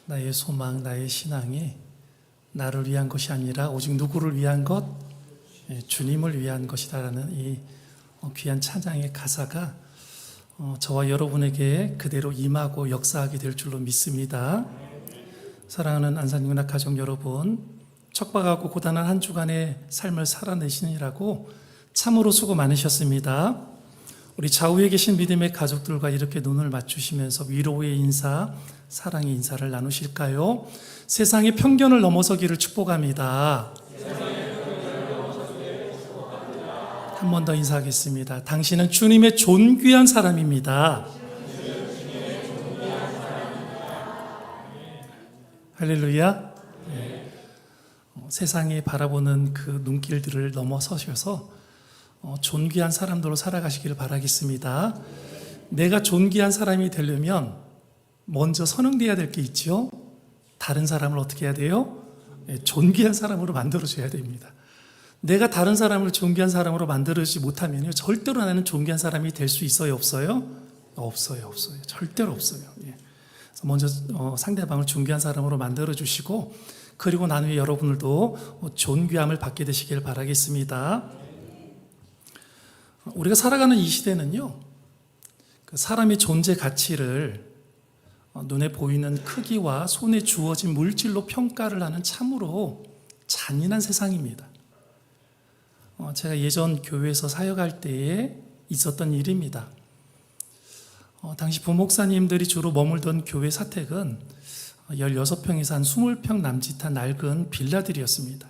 나의 소망, 나의 신앙이 나를 위한 것이 아니라 오직 누구를 위한 것? 주님을 위한 것이다라는 이 귀한 찬양의 가사가 저와 여러분에게 그대로 임하고 역사하게 될 줄로 믿습니다. 사랑하는 안산육락 가족 여러분, 척박하고 고단한 한 주간의 삶을 살아내시느라고 참으로 수고 많으셨습니다. 우리 좌우에 계신 믿음의 가족들과 이렇게 눈을 맞추시면서 위로의 인사, 사랑의 인사를 나누실까요? 세상의 편견을 넘어서기를 축복합니다. 한 번 더 인사하겠습니다. 당신은 주님의 존귀한 사람입니다. 할렐루야. 세상이 바라보는 그 눈길들을 넘어서셔서 존귀한 사람들로 살아가시기를 바라겠습니다. 내가 존귀한 사람이 되려면 먼저 선응돼야 될 게 있죠. 다른 사람을 어떻게 해야 돼요? 존귀한 사람으로 만들어줘야 됩니다. 내가 다른 사람을 존귀한 사람으로 만들어주지 못하면 절대로 나는 존귀한 사람이 될 수 있어요? 없어요? 없어요. 절대로 없어요. 그래서 먼저 상대방을 존귀한 사람으로 만들어주시고, 그리고 난 후에 여러분들도 존귀함을 받게 되시길 바라겠습니다. 우리가 살아가는 이 시대는요, 그 사람의 존재 가치를 눈에 보이는 크기와 손에 주어진 물질로 평가를 하는 참으로 잔인한 세상입니다. 제가 예전 교회에서 사역할 때에 있었던 일입니다. 당시 부목사님들이 주로 머물던 교회 사택은 16평에서 한 20평 남짓한 낡은 빌라들이었습니다.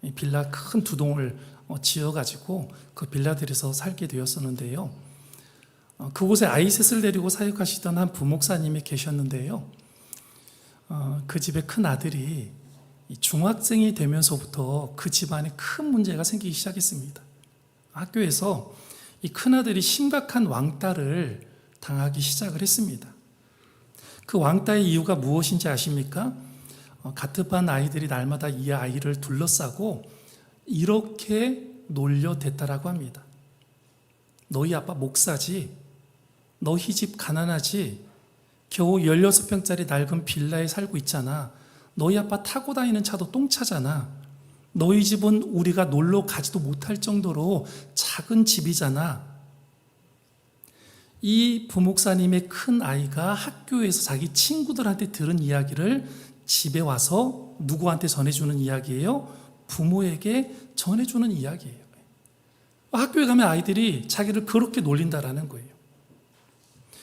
이 빌라 큰 두 동을 지어가지고 그 빌라들에서 살게 되었었는데요. 그곳에 아이셋을 데리고 사역하시던 한 부목사님이 계셨는데요. 그 집의 큰 아들이 중학생이 되면서부터 그 집안에 큰 문제가 생기기 시작했습니다. 학교에서 이 큰아들이 심각한 왕따를 당하기 시작을 했습니다. 그 왕따의 이유가 무엇인지 아십니까? 같은 반 아이들이 날마다 이 아이를 둘러싸고 이렇게 놀려댔다라고 합니다. 너희 아빠 목사지? 너희 집 가난하지? 겨우 16평짜리 낡은 빌라에 살고 있잖아. 너희 아빠 타고 다니는 차도 똥차잖아. 너희 집은 우리가 놀러 가지도 못할 정도로 작은 집이잖아. 이 부목사님의 큰 아이가 학교에서 자기 친구들한테 들은 이야기를 집에 와서 누구한테 전해주는 이야기예요? 부모에게 전해주는 이야기예요. 학교에 가면 아이들이 자기를 그렇게 놀린다라는 거예요.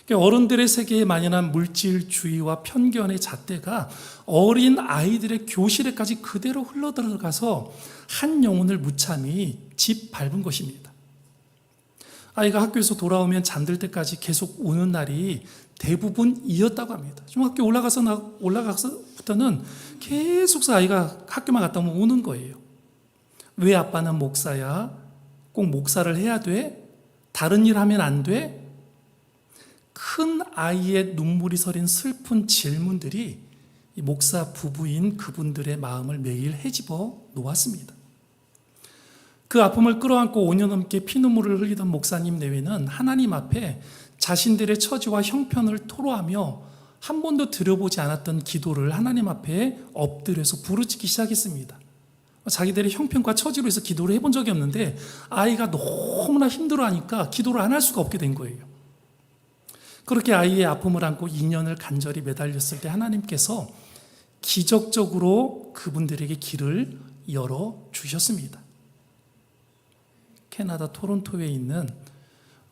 어른들의 세계에 만연한 물질주의와 편견의 잣대가 어린 아이들의 교실에까지 그대로 흘러들어가서 한 영혼을 무참히 짓밟은 것입니다. 아이가 학교에서 돌아오면 잠들 때까지 계속 우는 날이 대부분이었다고 합니다. 중학교 올라가서부터는 계속 아이가 학교만 갔다 오면 우는 거예요. 왜 아빠는 목사야? 꼭 목사를 해야 돼? 다른 일 하면 안 돼? 큰 아이의 눈물이 서린 슬픈 질문들이 이 목사 부부인 그분들의 마음을 매일 헤집어 놓았습니다. 그 아픔을 끌어안고 5년 넘게 피눈물을 흘리던 목사님 내외는 하나님 앞에 자신들의 처지와 형편을 토로하며 한 번도 들어보지 않았던 기도를 하나님 앞에 엎드려서 부르짖기 시작했습니다. 자기들의 형편과 처지로 해서 기도를 해본 적이 없는데 아이가 너무나 힘들어하니까 기도를 안 할 수가 없게 된 거예요. 그렇게 아이의 아픔을 안고 2년을 간절히 매달렸을 때 하나님께서 기적적으로 그분들에게 길을 열어주셨습니다. 캐나다 토론토에 있는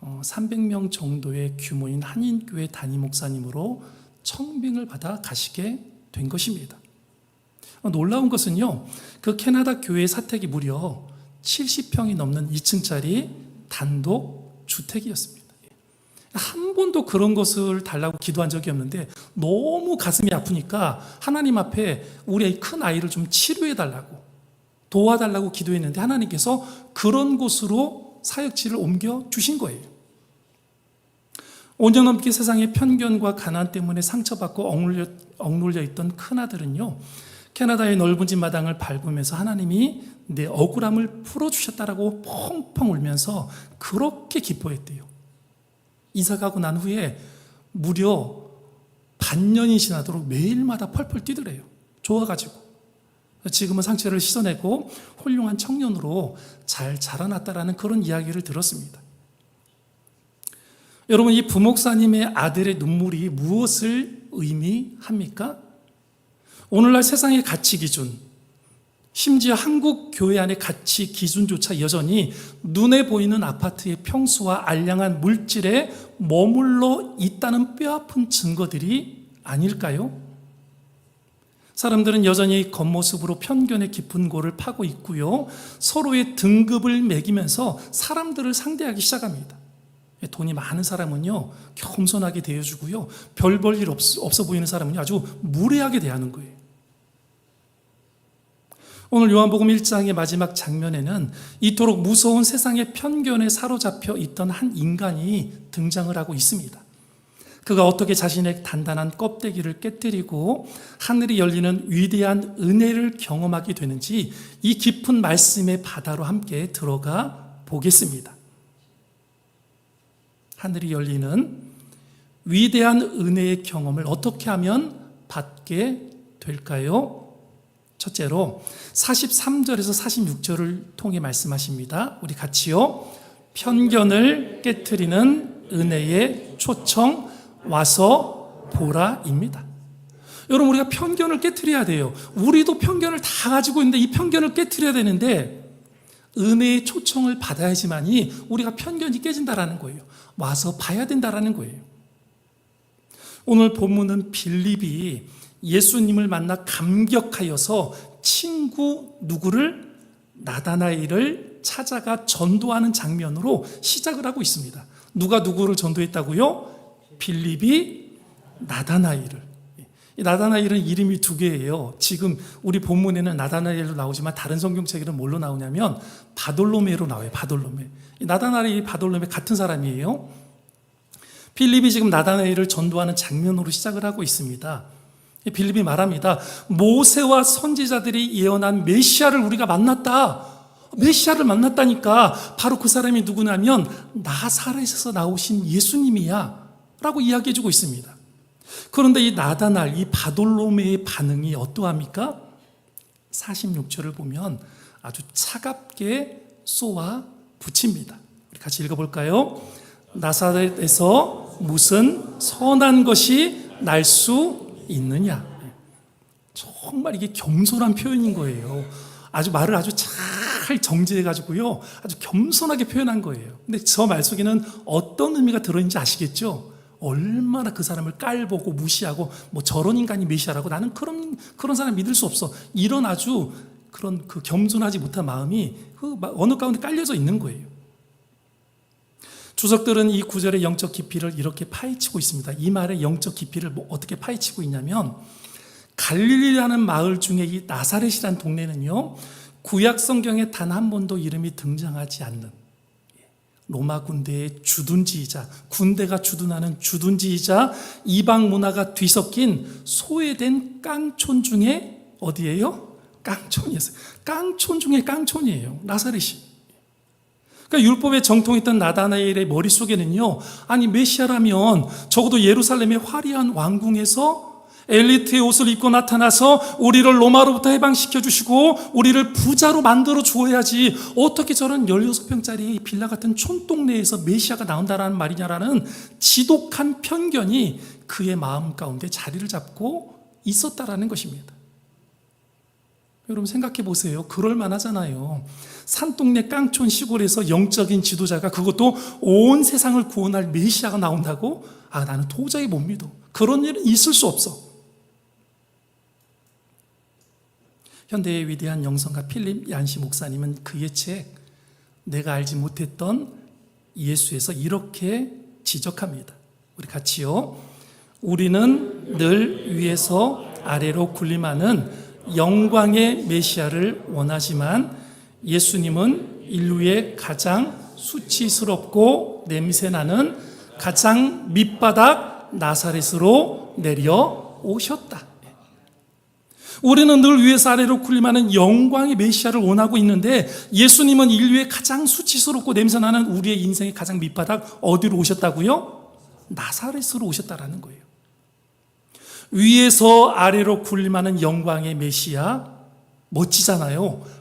300명 정도의 규모인 한인교회 담임 목사님으로 청빙을 받아 가시게 된 것입니다. 놀라운 것은요, 그 캐나다 교회 사택이 무려 70평이 넘는 2층짜리 단독 주택이었습니다. 한 번도 그런 것을 달라고 기도한 적이 없는데 너무 가슴이 아프니까 하나님 앞에 우리 큰 아이를 좀 치료해달라고, 도와달라고 기도했는데 하나님께서 그런 곳으로 사역지를 옮겨주신 거예요. 5년 넘게 세상의 편견과 가난 때문에 상처받고 억눌려 있던 큰아들은요, 캐나다의 넓은 집 마당을 밟으면서 하나님이 내 억울함을 풀어주셨다라고 펑펑 울면서 그렇게 기뻐했대요. 이사 가고 난 후에 무려 반년이 지나도록 매일마다 펄펄 뛰더래요. 좋아가지고. 지금은 상처를 씻어내고 훌륭한 청년으로 잘 자라났다라는 그런 이야기를 들었습니다. 여러분, 이 부목사님의 아들의 눈물이 무엇을 의미합니까? 오늘날 세상의 가치 기준, 심지어 한국 교회 안의 가치 기준조차 여전히 눈에 보이는 아파트의 평수와 알량한 물질에 머물러 있다는 뼈아픈 증거들이 아닐까요? 사람들은 여전히 겉모습으로 편견의 깊은 골을 파고 있고요. 서로의 등급을 매기면서 사람들을 상대하기 시작합니다. 돈이 많은 사람은요, 겸손하게 대해주고요. 별 볼 일 없어 보이는 사람은요, 아주 무례하게 대하는 거예요. 오늘 요한복음 1장의 마지막 장면에는 이토록 무서운 세상의 편견에 사로잡혀 있던 한 인간이 등장을 하고 있습니다. 그가 어떻게 자신의 단단한 껍데기를 깨뜨리고 하늘이 열리는 위대한 은혜를 경험하게 되는지 이 깊은 말씀의 바다로 함께 들어가 보겠습니다. 하늘이 열리는 위대한 은혜의 경험을 어떻게 하면 받게 될까요? 첫째로 43절에서 46절을 통해 말씀하십니다. 우리 같이요. 편견을 깨트리는 은혜의 초청 와서 보라입니다. 여러분, 우리가 편견을 깨트려야 돼요. 우리도 편견을 다 가지고 있는데 이 편견을 깨트려야 되는데 은혜의 초청을 받아야지만이 우리가 편견이 깨진다라는 거예요. 와서 봐야 된다라는 거예요. 오늘 본문은 빌립이 예수님을 만나 감격하여서 친구 누구를? 나다나엘을 찾아가 전도하는 장면으로 시작을 하고 있습니다. 누가 누구를 전도했다고요? 빌립이 나다나엘을. 나다나엘은 이름이 두 개예요. 지금 우리 본문에는 나다나엘로 나오지만 다른 성경책에는 뭘로 나오냐면 바돌로메로 나와요. 바돌로메. 나다나엘이 바돌로메 같은 사람이에요. 빌립이 지금 나다나엘을 전도하는 장면으로 시작을 하고 있습니다. 빌립이 말합니다. 모세와 선지자들이 예언한 메시아를 우리가 만났다. 메시아를 만났다니까. 바로 그 사람이 누구냐면 나사렛에서 나오신 예수님이야 라고 이야기해주고 있습니다. 그런데 이 나다나엘, 이 바돌로메의 반응이 어떠합니까? 46절을 보면 아주 차갑게 쏘아 붙입니다. 우리 같이 읽어볼까요? 나사렛에서 무슨 선한 것이 날 수 있느냐. 정말 이게 겸손한 표현인 거예요. 아주 말을 아주 잘 정제해가지고요, 아주 겸손하게 표현한 거예요. 근데 저 말 속에는 어떤 의미가 들어있는지 아시겠죠? 얼마나 그 사람을 깔보고 무시하고 뭐 저런 인간이 메시아라고 나는 그런 사람 믿을 수 없어. 이런 아주 그런 그 겸손하지 못한 마음이 그 어느 가운데 깔려져 있는 거예요. 주석들은 이 구절의 영적 깊이를 이렇게 파헤치고 있습니다. 이 말의 영적 깊이를 어떻게 파헤치고 있냐면 갈릴리라는 마을 중에 이 나사렛이라는 동네는요, 구약 성경에 단 한 번도 이름이 등장하지 않는 로마 군대의 주둔지이자 군대가 주둔하는 주둔지이자 이방 문화가 뒤섞인 소외된 깡촌 중에 어디예요? 깡촌이었어요. 깡촌 중에 깡촌이에요. 나사렛이. 그러니까 율법에 정통했던 나다나엘의 머릿속에는요, 아니 메시아라면 적어도 예루살렘의 화려한 왕궁에서 엘리트의 옷을 입고 나타나서 우리를 로마로부터 해방시켜 주시고 우리를 부자로 만들어 주어야지 어떻게 저런 16평짜리 빌라 같은 촌동네에서 메시아가 나온다라는 말이냐라는 지독한 편견이 그의 마음 가운데 자리를 잡고 있었다라는 것입니다. 여러분 생각해 보세요. 그럴 만하잖아요. 산동네 깡촌 시골에서 영적인 지도자가, 그것도 온 세상을 구원할 메시아가 나온다고? 아, 나는 도저히 못 믿어. 그런 일은 있을 수 없어. 현대의 위대한 영성가 필립 얀시 목사님은 그의 책 내가 알지 못했던 예수에서 이렇게 지적합니다. 우리 같이요. 우리는 늘 위에서 아래로 군림하는 영광의 메시아를 원하지만 예수님은 인류의 가장 수치스럽고 냄새나는 가장 밑바닥 나사렛으로 내려오셨다. 우리는 늘 위에서 아래로 군림하는 영광의 메시아를 원하고 있는데 예수님은 인류의 가장 수치스럽고 냄새나는 우리의 인생의 가장 밑바닥 어디로 오셨다고요? 나사렛으로 오셨다라는 거예요. 위에서 아래로 굴림하는 영광의 메시아, 멋지잖아요.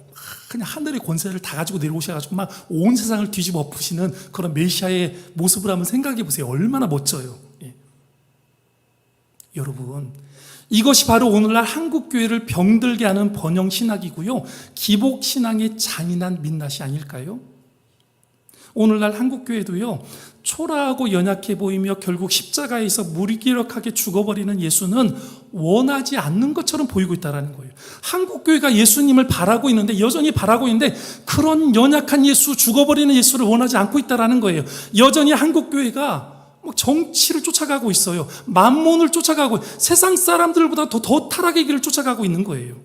그냥 하늘의 권세를 다 가지고 내려오셔가지고 막 온 세상을 뒤집어 엎으시는 그런 메시아의 모습을 한번 생각해 보세요. 얼마나 멋져요. 예. 여러분, 이것이 바로 오늘날 한국교회를 병들게 하는 번영신학이고요, 기복신앙의 잔인한 민낯이 아닐까요? 오늘날 한국교회도요, 초라하고 연약해 보이며 결국 십자가에서 무기력하게 죽어버리는 예수는 원하지 않는 것처럼 보이고 있다는 거예요. 한국교회가 예수님을 바라고 있는데, 여전히 바라고 있는데, 그런 연약한 예수, 죽어버리는 예수를 원하지 않고 있다는 거예요. 여전히 한국교회가 정치를 쫓아가고 있어요. 만몬을 쫓아가고, 세상 사람들보다 더 타락의 길을 쫓아가고 있는 거예요.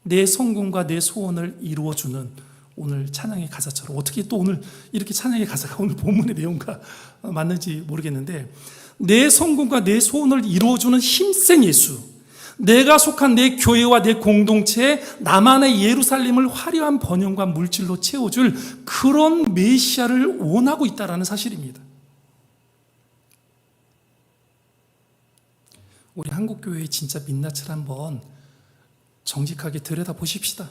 내 성공과 내 소원을 이루어주는 오늘 찬양의 가사처럼, 어떻게 또 오늘 이렇게 찬양의 가사가 오늘 본문의 내용과 맞는지 모르겠는데, 내 성공과 내 소원을 이루어주는 힘센 예수, 내가 속한 내 교회와 내 공동체에 나만의 예루살렘을 화려한 번영과 물질로 채워줄 그런 메시아를 원하고 있다는 사실입니다. 우리 한국교회의 진짜 민낯을 한번 정직하게 들여다보십시다.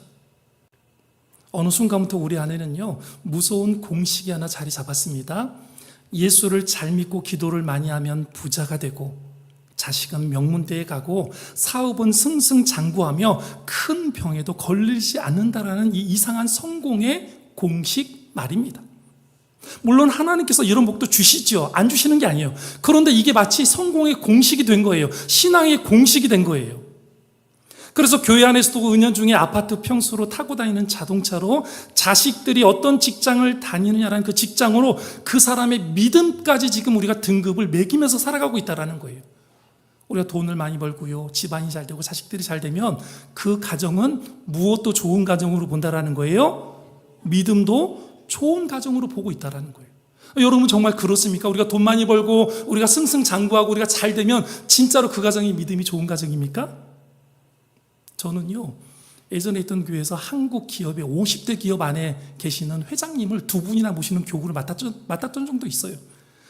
어느 순간부터 우리 안에는요, 무서운 공식이 하나 자리 잡았습니다. 예수를 잘 믿고 기도를 많이 하면 부자가 되고, 자식은 명문대에 가고, 사업은 승승장구하며 큰 병에도 걸리지 않는다라는 이 이상한 성공의 공식 말입니다. 물론 하나님께서 이런 복도 주시죠. 안 주시는 게 아니에요. 그런데 이게 마치 성공의 공식이 된 거예요. 신앙의 공식이 된 거예요. 그래서 교회 안에서도 은연중에 아파트 평수로 타고 다니는 자동차로, 자식들이 어떤 직장을 다니느냐라는 그 직장으로 그 사람의 믿음까지 지금 우리가 등급을 매기면서 살아가고 있다는 거예요. 우리가 돈을 많이 벌고요, 집안이 잘 되고 자식들이 잘 되면 그 가정은 무엇도 좋은 가정으로 본다라는 거예요. 믿음도 좋은 가정으로 보고 있다는 거예요. 여러분 정말 그렇습니까? 우리가 돈 많이 벌고 우리가 승승장구하고 우리가 잘 되면 진짜로 그 가정이 믿음이 좋은 가정입니까? 저는요, 예전에 있던 교회에서 한국 기업의 50대 기업 안에 계시는 회장님을 2분이나 모시는 교구를 맡았던 정도 있어요.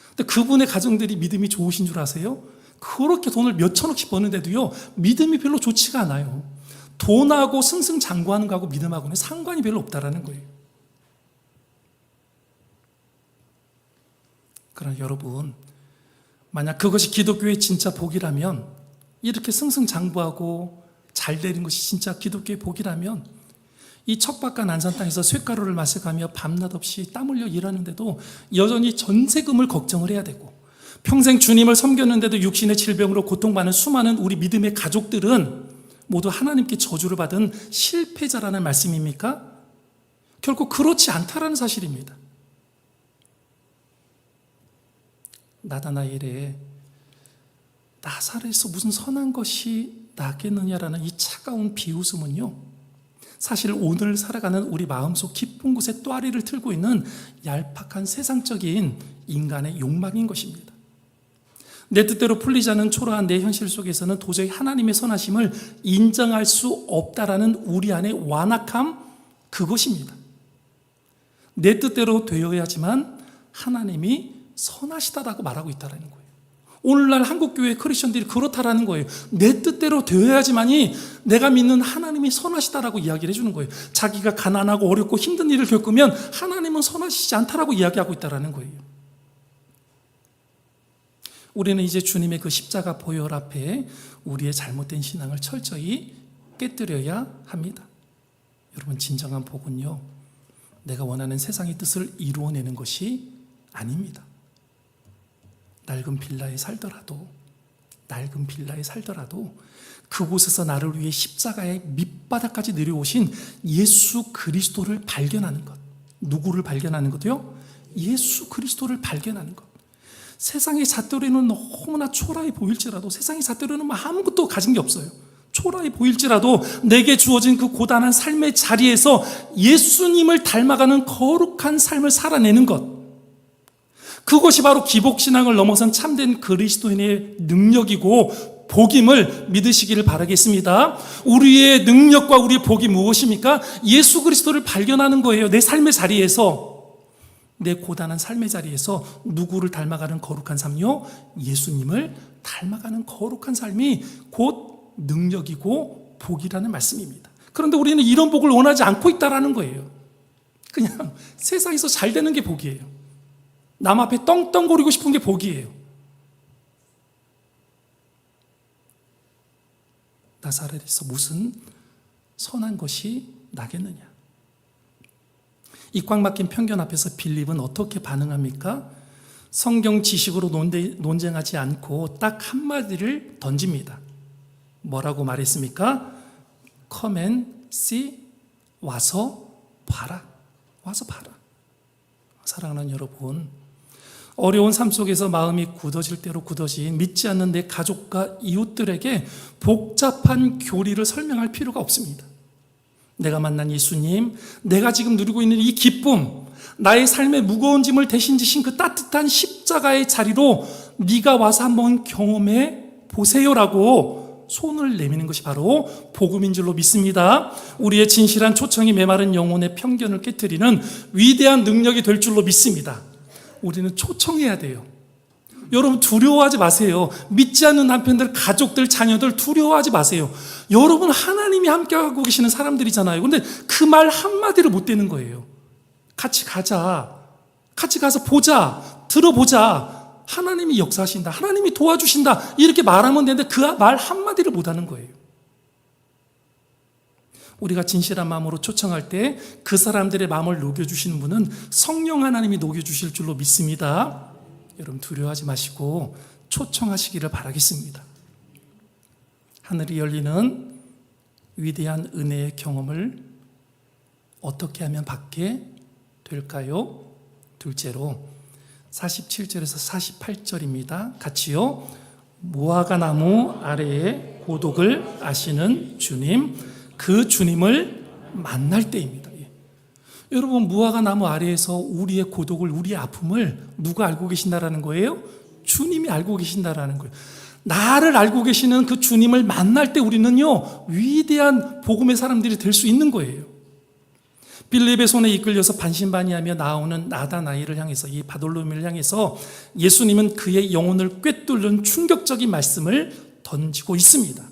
근데 그분의 가정들이 믿음이 좋으신 줄 아세요? 그렇게 돈을 몇 천억씩 버는데도요, 믿음이 별로 좋지가 않아요. 돈하고 승승장구하는 거하고 믿음하고는 상관이 별로 없다라는 거예요. 그러나 여러분, 만약 그것이 기독교의 진짜 복이라면, 이렇게 승승장구하고 잘 되는 것이 진짜 기독교의 복이라면, 이 척박한 안산 땅에서 쇳가루를 마셔가며 밤낮 없이 땀 흘려 일하는데도 여전히 전세금을 걱정을 해야 되고, 평생 주님을 섬겼는데도 육신의 질병으로 고통받는 수많은 우리 믿음의 가족들은 모두 하나님께 저주를 받은 실패자라는 말씀입니까? 결코 그렇지 않다라는 사실입니다. 나다나엘의 나사렛에서 무슨 선한 것이 나겠느냐라는 이 차가운 비웃음은요, 사실 오늘 살아가는 우리 마음속 깊은 곳에 또아리를 틀고 있는 얄팍한 세상적인 인간의 욕망인 것입니다. 내 뜻대로 풀리지 않은 초라한 내 현실 속에서는 도저히 하나님의 선하심을 인정할 수 없다라는 우리 안의 완악함, 그것입니다. 내 뜻대로 되어야지만 하나님이 선하시다라고 말하고 있다는 거예요. 오늘날 한국교회 크리스천들이 그렇다라는 거예요. 내 뜻대로 되어야지만이 내가 믿는 하나님이 선하시다라고 이야기를 해주는 거예요. 자기가 가난하고 어렵고 힘든 일을 겪으면 하나님은 선하시지 않다라고 이야기하고 있다라는 거예요. 우리는 이제 주님의 그 십자가 보혈 앞에 우리의 잘못된 신앙을 철저히 깨뜨려야 합니다. 여러분, 진정한 복은요, 내가 원하는 세상의 뜻을 이루어내는 것이 아닙니다. 낡은 빌라에 살더라도 그곳에서 나를 위해 십자가의 밑바닥까지 내려오신 예수 그리스도를 발견하는 것. 누구를 발견하는 것도요? 예수 그리스도를 발견하는 것. 세상의 잣대로는 너무나 초라해 보일지라도, 세상의 잣대로는 아무것도 가진 게 없어요. 초라해 보일지라도 내게 주어진 그 고단한 삶의 자리에서 예수님을 닮아가는 거룩한 삶을 살아내는 것, 그것이 바로 기복신앙을 넘어선 참된 그리스도인의 능력이고 복임을 믿으시기를 바라겠습니다. 우리의 능력과 우리의 복이 무엇입니까? 예수 그리스도를 발견하는 거예요. 내 삶의 자리에서. 내 고단한 삶의 자리에서 누구를 닮아가는 거룩한 삶이요? 예수님을 닮아가는 거룩한 삶이 곧 능력이고 복이라는 말씀입니다. 그런데 우리는 이런 복을 원하지 않고 있다라는 거예요. 그냥 세상에서 잘 되는 게 복이에요. 남 앞에 떵떵거리고 싶은 게 복이에요. 나사렛에서 무슨 선한 것이 나겠느냐? 이 꽉 막힌 편견 앞에서 빌립은 어떻게 반응합니까? 성경 지식으로 논쟁하지 않고 딱 한마디를 던집니다. 뭐라고 말했습니까? Come and see. 와서 봐라. 와서 봐라. 사랑하는 여러분, 어려운 삶 속에서 마음이 굳어질 대로 굳어진 믿지 않는 내 가족과 이웃들에게 복잡한 교리를 설명할 필요가 없습니다. 내가 만난 예수님, 내가 지금 누리고 있는 이 기쁨, 나의 삶의 무거운 짐을 대신 지신 그 따뜻한 십자가의 자리로 네가 와서 한번 경험해 보세요라고 손을 내미는 것이 바로 복음인 줄로 믿습니다. 우리의 진실한 초청이 메마른 영혼의 편견을 깨트리는 위대한 능력이 될 줄로 믿습니다. 우리는 초청해야 돼요. 여러분 두려워하지 마세요. 믿지 않는 남편들, 가족들, 자녀들 두려워하지 마세요. 여러분 하나님이 함께하고 계시는 사람들이잖아요. 그런데 그 말 한마디를 못 대는 거예요. 같이 가자. 같이 가서 보자. 들어보자. 하나님이 역사하신다. 하나님이 도와주신다. 이렇게 말하면 되는데 그 말 한마디를 못 하는 거예요. 우리가 진실한 마음으로 초청할 때 그 사람들의 마음을 녹여주시는 분은 성령 하나님이 녹여주실 줄로 믿습니다. 여러분 두려워하지 마시고 초청하시기를 바라겠습니다. 하늘이 열리는 위대한 은혜의 경험을 어떻게 하면 받게 될까요? 둘째로 47절에서 48절입니다. 같이요. 무화과 나무 아래에 고독을 아시는 주님, 그 주님을 만날 때입니다. 여러분 무화과 나무 아래에서 우리의 고독을, 우리의 아픔을 누가 알고 계신다라는 거예요? 주님이 알고 계신다라는 거예요. 나를 알고 계시는 그 주님을 만날 때 우리는요 위대한 복음의 사람들이 될 수 있는 거예요. 빌립의 손에 이끌려서 반신반의하며 나오는 나다나엘을 향해서, 이 바돌로미를 향해서 예수님은 그의 영혼을 꿰뚫는 충격적인 말씀을 던지고 있습니다.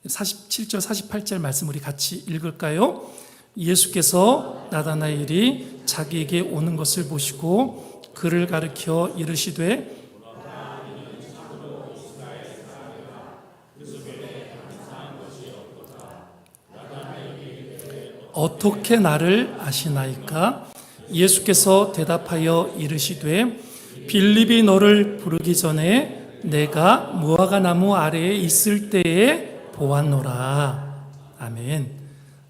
47절 48절 말씀 우리 같이 읽을까요? 예수께서 나다나엘이 자기에게 오는 것을 보시고 그를 가리켜 이르시되 어떻게 나를 아시나이까? 예수께서 대답하여 이르시되 빌립이 너를 부르기 전에 내가 무화과 나무 아래에 있을 때에 보았노라. 아멘.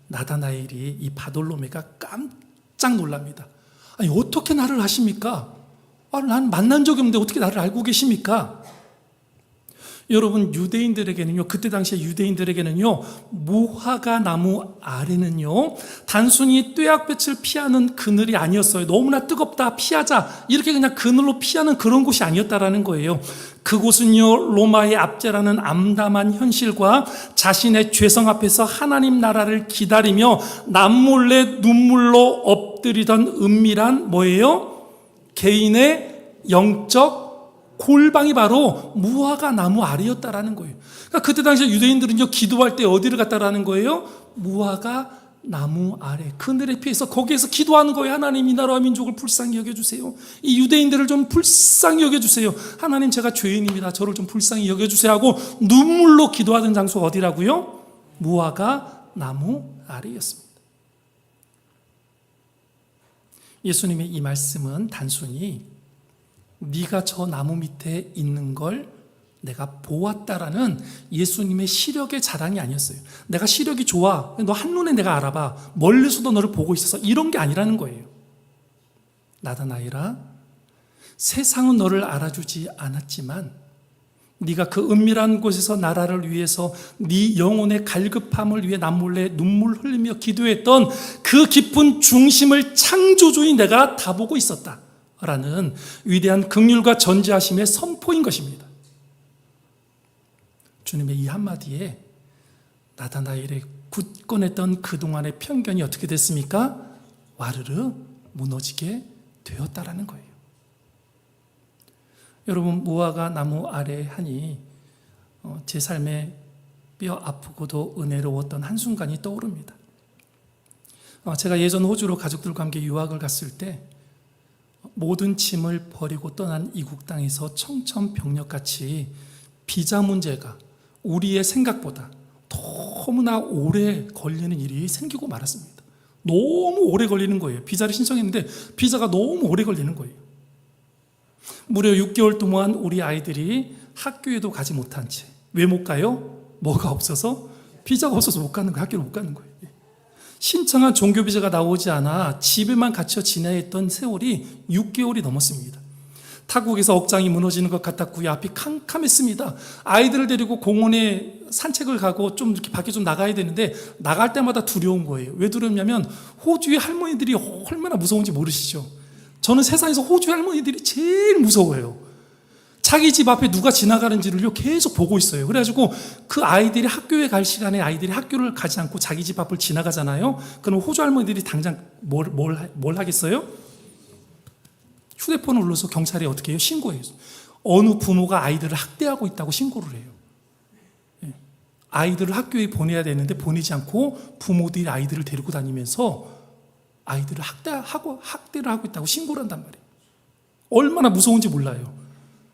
나다나엘이, 이 바돌로메가 깜짝 놀랍니다. 아니 어떻게 나를 아십니까? 난 만난 적이 없는데 어떻게 나를 알고 계십니까? 여러분 유대인들에게는요, 그때 당시에 유대인들에게는요 무화과 나무 아래는요 단순히 뙤약볕을 피하는 그늘이 아니었어요. 너무나 뜨겁다 피하자 이렇게 그냥 그늘로 피하는 그런 곳이 아니었다라는 거예요. 그곳은요 로마의 압제라는 암담한 현실과 자신의 죄성 앞에서 하나님 나라를 기다리며 남몰래 눈물로 엎드리던 은밀한 뭐예요? 개인의 영적 골방이 바로 무화과 나무 아래였다라는 거예요. 그러니까 그때 당시에 유대인들은요 기도할 때 어디를 갔다라는 거예요? 무화과 나무 아래 그늘에 피해서 거기에서 기도하는 거예요. 하나님 이 나라와 민족을 불쌍히 여겨주세요. 이 유대인들을 좀 불쌍히 여겨주세요. 하나님 제가 죄인입니다. 저를 좀 불쌍히 여겨주세요 하고 눈물로 기도하던 장소가 어디라고요? 무화과 나무 아래였습니다. 예수님의 이 말씀은 단순히 네가 저 나무 밑에 있는 걸 내가 보았다라는 예수님의 시력의 자랑이 아니었어요. 내가 시력이 좋아, 너 한눈에 내가 알아봐, 멀리서도 너를 보고 있어서 이런 게 아니라는 거예요. 나다나엘아, 세상은 너를 알아주지 않았지만 네가 그 은밀한 곳에서 나라를 위해서 네 영혼의 갈급함을 위해 남몰래 눈물 흘리며 기도했던 그 깊은 중심을 창조주인 내가 다 보고 있었다 라는 위대한 긍휼과 전지하심의 선포인 것입니다. 주님의 이 한마디에 나다나엘의 굳건했던 그동안의 편견이 어떻게 됐습니까? 와르르 무너지게 되었다라는 거예요. 여러분, 무화과 나무 아래 하니 제 삶에 뼈 아프고도 은혜로웠던 한순간이 떠오릅니다. 제가 예전 호주로 가족들과 함께 유학을 갔을 때 모든 짐을 버리고 떠난 이국 땅에서 청천벽력같이 비자 문제가 우리의 생각보다 너무나 오래 걸리는 일이 생기고 말았습니다. 너무 오래 걸리는 거예요. 비자를 신청했는데 비자가 너무 오래 걸리는 거예요. 무려 6개월 동안 우리 아이들이 학교에도 가지 못한 채. 왜 못 가요? 뭐가 없어서? 비자가 없어서 못 가는 거예요. 학교를 못 가는 거예요. 신청한 종교 비자가 나오지 않아 집에만 갇혀 지내야 했던 세월이 6개월이 넘었습니다. 타국에서 억장이 무너지는 것 같았고요. 앞이 캄캄했습니다. 아이들을 데리고 공원에 산책을 가고 좀 이렇게 밖에 좀 나가야 되는데 나갈 때마다 두려운 거예요. 왜 두렵냐면 호주의 할머니들이 얼마나 무서운지 모르시죠? 저는 세상에서 호주 할머니들이 제일 무서워요. 자기 집 앞에 누가 지나가는지를요 계속 보고 있어요. 그래가지고 그 아이들이 학교에 갈 시간에 아이들이 학교를 가지 않고 자기 집 앞을 지나가잖아요. 그럼 호주 할머니들이 당장 뭘 하겠어요? 휴대폰을 눌러서 경찰에 어떻게 해요? 신고해요. 어느 부모가 아이들을 학대하고 있다고 신고를 해요. 아이들을 학교에 보내야 되는데 보내지 않고 부모들이 아이들을 데리고 다니면서 아이들을 학대를 하고 있다고 신고를 한단 말이에요. 얼마나 무서운지 몰라요.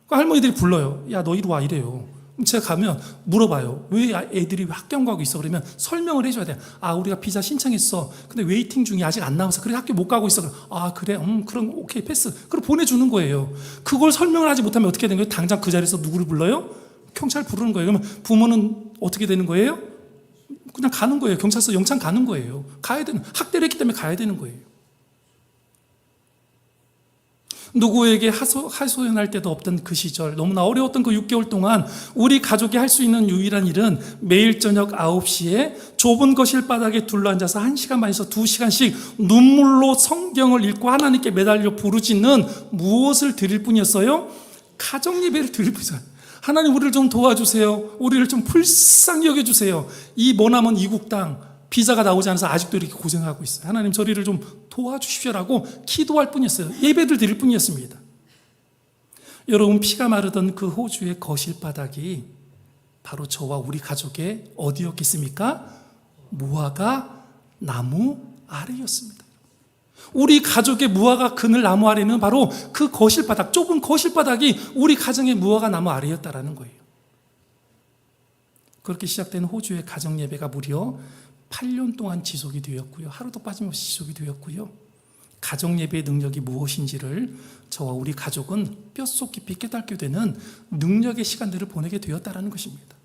할머니들이 불러요. 야, 너 이리 와, 이래요. 그럼 제가 가면 물어봐요. 왜 애들이 학교 안 가고 있어? 그러면 설명을 해줘야 돼요. 우리가 비자 신청했어. 근데 웨이팅 중이 아직 안 나와서 그래 학교 못 가고 있어. 그래? 그럼 오케이, 패스. 그럼 보내주는 거예요. 그걸 설명을 하지 못하면 어떻게 되는 거예요? 당장 그 자리에서 누구를 불러요? 경찰 부르는 거예요. 그러면 부모는 어떻게 되는 거예요? 그냥 가는 거예요. 경찰서 영창 가는 거예요. 가야 되는, 학대를 했기 때문에 가야 되는 거예요. 누구에게 하소연할 데도 없던 그 시절, 너무나 어려웠던 그 6개월 동안 우리 가족이 할 수 있는 유일한 일은 매일 저녁 9시에 좁은 거실 바닥에 둘러앉아서 1시간 반에서 2시간씩 눈물로 성경을 읽고 하나님께 매달려 부르짖는 무엇을 드릴 뿐이었어요? 가정 예배를 드릴 뿐이었어요. 하나님, 우리를 좀 도와주세요. 우리를 좀 불쌍히 여겨주세요. 이 머나먼 이국 땅 비자가 나오지 않아서 아직도 이렇게 고생하고 있어요. 하나님, 저리를 좀 도와주십시오라고 기도할 뿐이었어요. 예배를 드릴 뿐이었습니다. 여러분, 피가 마르던 그 호주의 거실 바닥이 바로 저와 우리 가족의 어디였겠습니까? 무화과 나무 아래였습니다. 우리 가족의 무화과 그늘 나무 아래는 바로 그 거실 바닥, 좁은 거실 바닥이 우리 가정의 무화과 나무 아래였다라는 거예요. 그렇게 시작된 호주의 가정 예배가 무려 8년 동안 지속이 되었고요. 하루도 빠짐없이 지속이 되었고요. 가정 예배의 능력이 무엇인지를 저와 우리 가족은 뼛속 깊이 깨닫게 되는 능력의 시간들을 보내게 되었다라는 것입니다.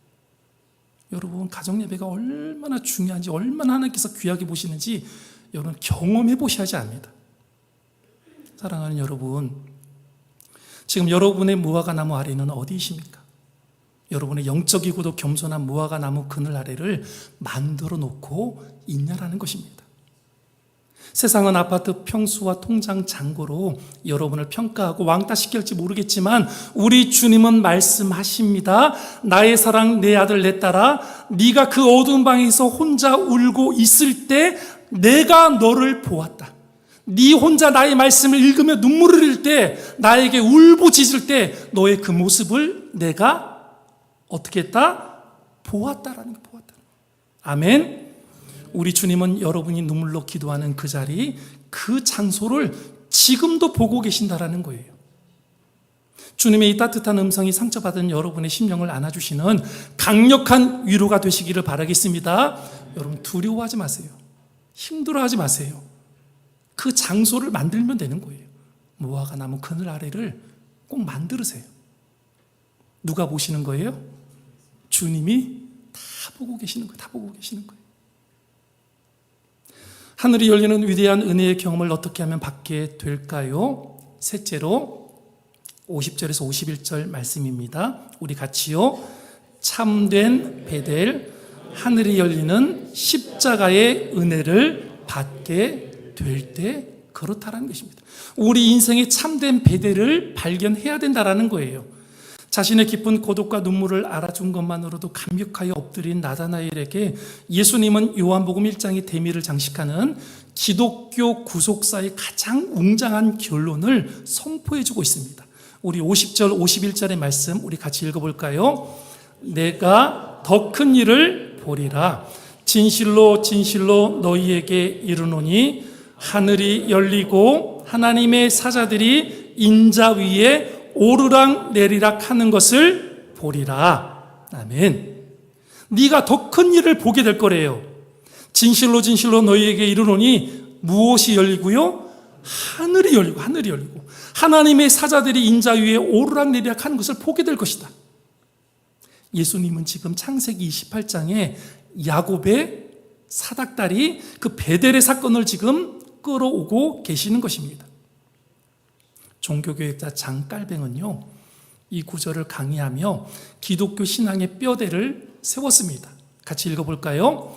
여러분, 가정 예배가 얼마나 중요한지, 얼마나 하나님께서 귀하게 보시는지 여러분 경험해 보셔야지 압니다. 사랑하는 여러분, 지금 여러분의 무화과 나무 아래는 어디이십니까? 여러분의 영적이고도 겸손한 무화과 나무 그늘 아래를 만들어 놓고 있냐라는 것입니다. 세상은 아파트 평수와 통장 잔고로 여러분을 평가하고 왕따시킬지 모르겠지만 우리 주님은 말씀하십니다. 나의 사랑, 내 아들, 내 딸아, 네가 그 어두운 방에서 혼자 울고 있을 때 내가 너를 보았다. 네 혼자 나의 말씀을 읽으며 눈물을 흘릴 때, 나에게 울부짖을 때 너의 그 모습을 내가 어떻게 했다? 보았다라는 거, 보았다. 아멘. 우리 주님은 여러분이 눈물로 기도하는 그 자리, 그 장소를 지금도 보고 계신다라는 거예요. 주님의 이 따뜻한 음성이 상처받은 여러분의 심령을 안아주시는 강력한 위로가 되시기를 바라겠습니다. 여러분, 두려워하지 마세요. 힘들어하지 마세요. 그 장소를 만들면 되는 거예요. 무화과 나무 그늘 아래를 꼭 만들으세요. 누가 보시는 거예요? 주님이 다 보고 계시는 거예요. 다 보고 계시는 거예요. 하늘이 열리는 위대한 은혜의 경험을 어떻게 하면 받게 될까요? 셋째로 50절에서 51절 말씀입니다. 우리 같이요. 참된 베델, 하늘이 열리는 십자가의 은혜를 받게 될 때 그렇다라는 것입니다. 우리 인생의 참된 베델을 발견해야 된다라는 거예요. 자신의 깊은 고독과 눈물을 알아준 것만으로도 감격하여 엎드린 나다나엘에게 예수님은 요한복음 1장의 대미를 장식하는 기독교 구속사의 가장 웅장한 결론을 선포해주고 있습니다. 우리 50절 51절의 말씀 우리 같이 읽어볼까요? 내가 더 큰 일을 보리라. 진실로 진실로 너희에게 이르노니 하늘이 열리고 하나님의 사자들이 인자 위에 오르락 내리락 하는 것을 보리라. 아멘. 네가 더 큰 일을 보게 될 거래요. 진실로 진실로 너희에게 이르노니 무엇이 열리고요? 하늘이 열리고 하나님의 사자들이 인자 위에 오르락 내리락 하는 것을 보게 될 것이다. 예수님은 지금 창세기 28장에 야곱의 사닥다리 그 베델의 사건을 지금 끌어오고 계시는 것입니다. 종교교육자 장깔뱅은요, 이 구절을 강의하며 기독교 신앙의 뼈대를 세웠습니다. 같이 읽어볼까요?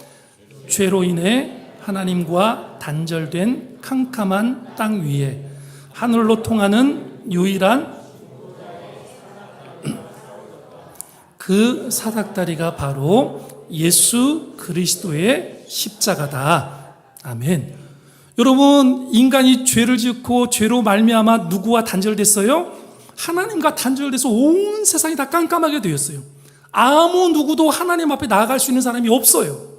죄로 인해 하나님과 단절된 캄캄한 땅 위에 하늘로 통하는 유일한 그 사닥다리가 바로 예수 그리스도의 십자가다. 아멘. 여러분, 인간이 죄를 짓고 죄로 말미암아 누구와 단절됐어요? 하나님과 단절돼서 온 세상이 다 깜깜하게 되었어요. 아무 누구도 하나님 앞에 나아갈 수 있는 사람이 없어요.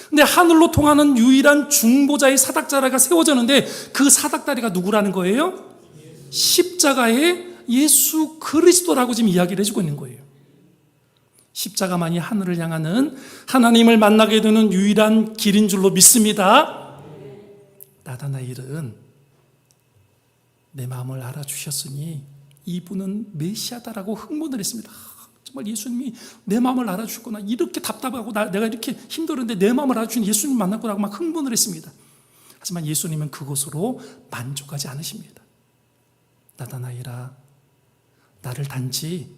근데 하늘로 통하는 유일한 중보자의 사닥다리가 세워졌는데 그 사닥다리가 누구라는 거예요? 십자가의 예수 그리스도라고 지금 이야기를 해주고 있는 거예요. 십자가만이 하늘을 향하는 하나님을 만나게 되는 유일한 길인 줄로 믿습니다. 나다나엘은 내 마음을 알아주셨으니 이분은 메시아다라고 흥분을 했습니다. 정말 예수님이 내 마음을 알아주셨구나. 이렇게 답답하고 내가 이렇게 힘들었는데 내 마음을 알아주신 예수님 만났구나 하고 막 흥분을 했습니다. 하지만 예수님은 그것으로 만족하지 않으십니다. 나다나엘아, 나를 단지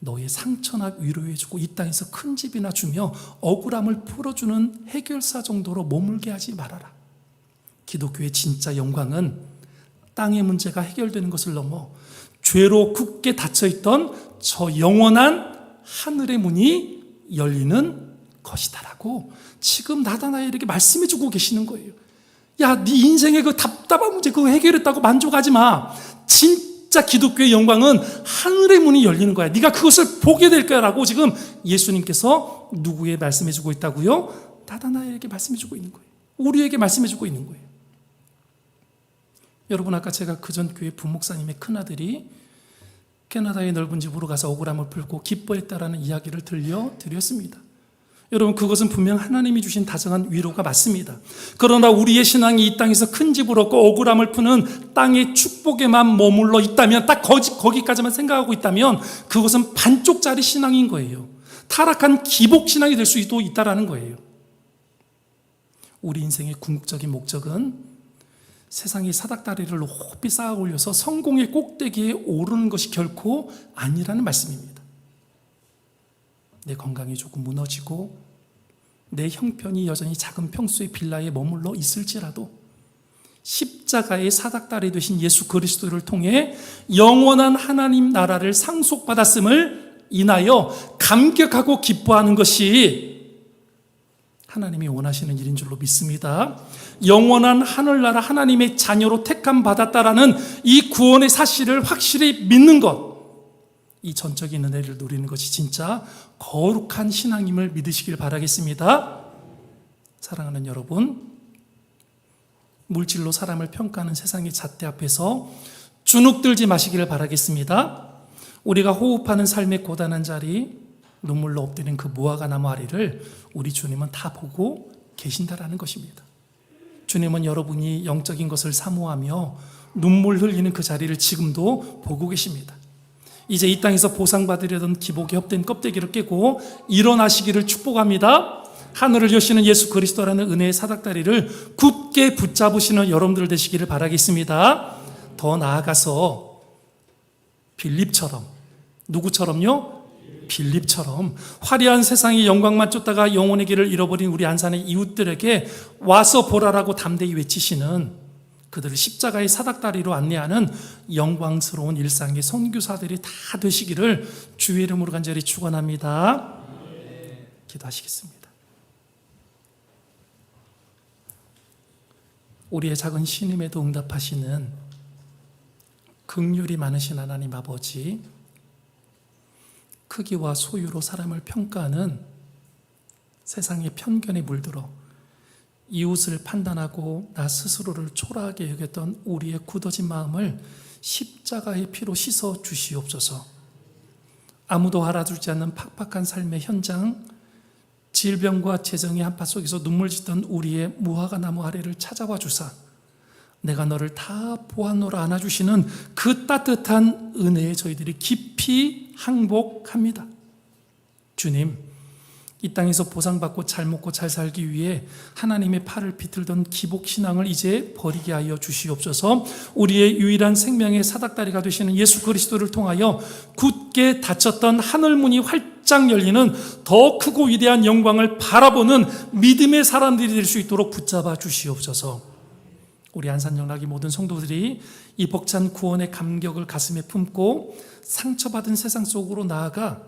너의 상처나 위로해주고 이 땅에서 큰 집이나 주며 억울함을 풀어주는 해결사 정도로 머물게 하지 말아라. 기독교의 진짜 영광은 땅의 문제가 해결되는 것을 넘어 죄로 굳게 닫혀있던 저 영원한 하늘의 문이 열리는 것이다라고 지금 나다나엘에게 말씀해주고 계시는 거예요. 야, 네 인생의 그 답답한 문제 그거 해결했다고 만족하지 마. 진짜 기독교의 영광은 하늘의 문이 열리는 거야. 네가 그것을 보게 될 거야라고 지금 예수님께서 누구에 말씀해주고 있다고요? 나다나엘에게 말씀해주고 있는 거예요. 우리에게 말씀해주고 있는 거예요. 여러분, 아까 제가 그전 교회 부목사님의 큰아들이 캐나다의 넓은 집으로 가서 억울함을 풀고 기뻐했다라는 이야기를 들려드렸습니다. 여러분, 그것은 분명 하나님이 주신 다정한 위로가 맞습니다. 그러나 우리의 신앙이 이 땅에서 큰 집을 얻고 억울함을 푸는 땅의 축복에만 머물러 있다면, 딱 거기까지만 생각하고 있다면 그것은 반쪽짜리 신앙인 거예요. 타락한 기복 신앙이 될 수도 있다라는 거예요. 우리 인생의 궁극적인 목적은 세상의 사닥다리를 높이 쌓아 올려서 성공의 꼭대기에 오르는 것이 결코 아니라는 말씀입니다. 내 건강이 조금 무너지고 내 형편이 여전히 작은 평수의 빌라에 머물러 있을지라도 십자가의 사닥다리 되신 예수 그리스도를 통해 영원한 하나님 나라를 상속받았음을 인하여 감격하고 기뻐하는 것이 하나님이 원하시는 일인 줄로 믿습니다. 영원한 하늘나라 하나님의 자녀로 택함 받았다라는 이 구원의 사실을 확실히 믿는 것, 이 전적인 은혜를 누리는 것이 진짜 거룩한 신앙임을 믿으시길 바라겠습니다. 사랑하는 여러분, 물질로 사람을 평가하는 세상의 잣대 앞에서 주눅들지 마시기를 바라겠습니다. 우리가 호흡하는 삶의 고단한 자리, 눈물로 엎드린 그 무화과나무 아리를 우리 주님은 다 보고 계신다라는 것입니다. 주님은 여러분이 영적인 것을 사모하며 눈물 흘리는 그 자리를 지금도 보고 계십니다. 이제 이 땅에서 보상받으려던 기복에 헛된 껍데기를 깨고 일어나시기를 축복합니다. 하늘을 여시는 예수 그리스도라는 은혜의 사닥다리를 굳게 붙잡으시는 여러분들 되시기를 바라겠습니다. 더 나아가서 빌립처럼, 누구처럼요? 빌립처럼 화려한 세상의 영광만 쫓다가 영혼의 길을 잃어버린 우리 안산의 이웃들에게 와서 보라라고 담대히 외치시는 그 그들을 십자가의 사닥다리로 안내하는 영광스러운 일상의 선교사들이 다 되시기를 주의 이름으로 간절히 축원합니다. 기도하시겠습니다. 우리의 작은 신임에도 응답하시는 긍휼이 많으신 하나님 아버지, 크기와 소유로 사람을 평가하는 세상의 편견에 물들어 이웃을 판단하고 나 스스로를 초라하게 여겼던 우리의 굳어진 마음을 십자가의 피로 씻어 주시옵소서. 아무도 알아주지 않는 팍팍한 삶의 현장, 질병과 재정의 한파 속에서 눈물 짓던 우리의 무화과 나무 아래를 찾아와 주사 내가 너를 다 보았노라 안아주시는 그 따뜻한 은혜에 저희들이 깊이 항복합니다. 주님, 이 땅에서 보상받고 잘 먹고 잘 살기 위해 하나님의 팔을 비틀던 기복신앙을 이제 버리게 하여 주시옵소서. 우리의 유일한 생명의 사닥다리가 되시는 예수 그리스도를 통하여 굳게 닫혔던 하늘문이 활짝 열리는 더 크고 위대한 영광을 바라보는 믿음의 사람들이 될 수 있도록 붙잡아 주시옵소서. 우리 안산영락의 모든 성도들이 이 벅찬 구원의 감격을 가슴에 품고 상처받은 세상 속으로 나아가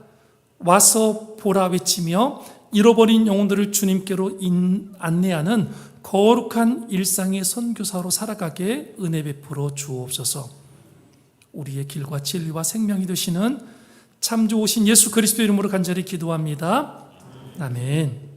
와서 보라 외치며 잃어버린 영혼들을 주님께로 안내하는 거룩한 일상의 선교사로 살아가게 은혜 베풀어 주옵소서. 우리의 길과 진리와 생명이 되시는 참 좋으신 예수 그리스도 이름으로 간절히 기도합니다. 아멘.